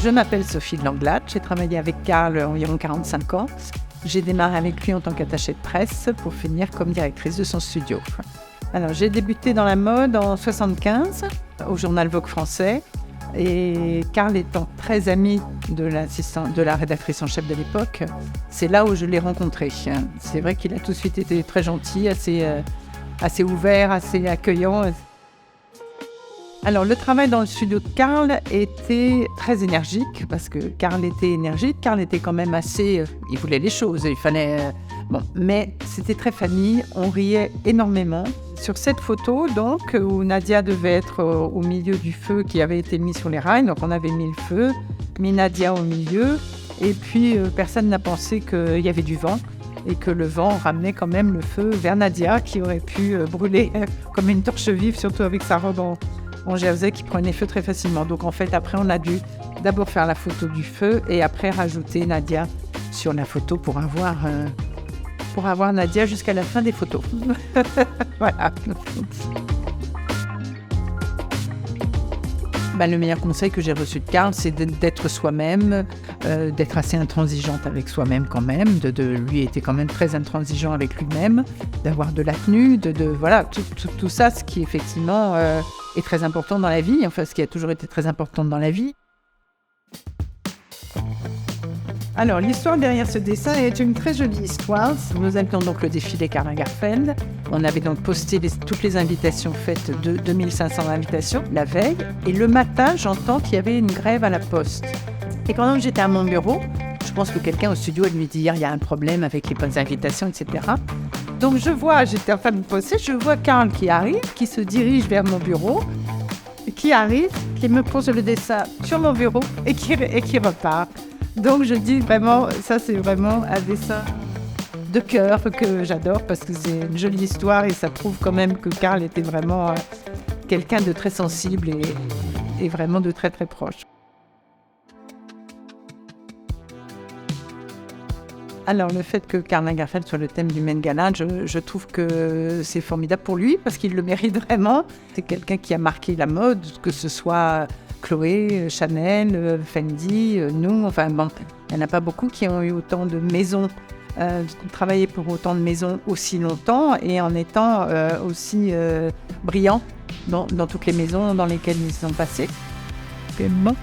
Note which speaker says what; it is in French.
Speaker 1: Je m'appelle Sophie de Langlade, j'ai travaillé avec Karl environ 45 ans. J'ai démarré avec lui en tant qu'attachée de presse pour finir comme directrice de son studio. Alors, j'ai débuté dans la mode en 1975 au journal Vogue français et Karl étant très ami de la rédactrice en chef de l'époque, c'est là où je l'ai rencontré. C'est vrai qu'il a tout de suite été très gentil, assez ouvert, assez accueillant. Alors, le travail dans le studio de Karl était très énergique, parce que Karl était énergique. Karl était quand même assez... il voulait les choses, il fallait... mais c'était très famille, on riait énormément. Sur cette photo, donc, où Nadia devait être au milieu du feu qui avait été mis sur les rails, donc on avait mis le feu, mis Nadia au milieu, et puis personne n'a pensé qu'il y avait du vent, et que le vent ramenait quand même le feu vers Nadia, qui aurait pu brûler comme une torche vive, surtout avec sa robe en jersey qui prenait feu très facilement. Donc en fait, après, on a dû d'abord faire la photo du feu et après rajouter Nadia sur la photo pour avoir Nadia jusqu'à la fin des photos. Voilà. Le meilleur conseil que j'ai reçu de Karl, c'est d'être soi-même, d'être assez intransigeante avec soi-même quand même. Lui était quand même très intransigeant avec lui-même, d'avoir de la tenue, voilà, tout ça, ce qui effectivement est très important dans la vie, enfin ce qui a toujours été très important dans la vie. Alors, l'histoire derrière ce dessin est une très jolie histoire. Nous avions donc le défilé Karl Lagerfeld. On avait donc posté toutes les invitations faites de 2500 invitations la veille. Et le matin, j'entends qu'il y avait une grève à la poste. Et quand j'étais à mon bureau, je pense que quelqu'un au studio a dû me dire il y a un problème avec les bonnes invitations, etc. Donc j'étais en train de poster, je vois Karl qui arrive, qui se dirige vers mon bureau, qui arrive, qui me pose le dessin sur mon bureau et qui repart. Donc je dis vraiment, ça c'est vraiment un dessin de cœur que j'adore parce que c'est une jolie histoire et ça prouve quand même que Karl était vraiment quelqu'un de très sensible et vraiment de très très proche. Alors le fait que Karl Lagerfeld soit le thème du Met Gala, je trouve que c'est formidable pour lui parce qu'il le mérite vraiment. C'est quelqu'un qui a marqué la mode, que ce soit Chloé, Chanel, Fendi, nous, enfin bon, il n'y en a pas beaucoup qui ont eu autant de maisons, travaillé pour autant de maisons aussi longtemps et en étant aussi brillants dans toutes les maisons dans lesquelles ils sont passés.
Speaker 2: C'est bien.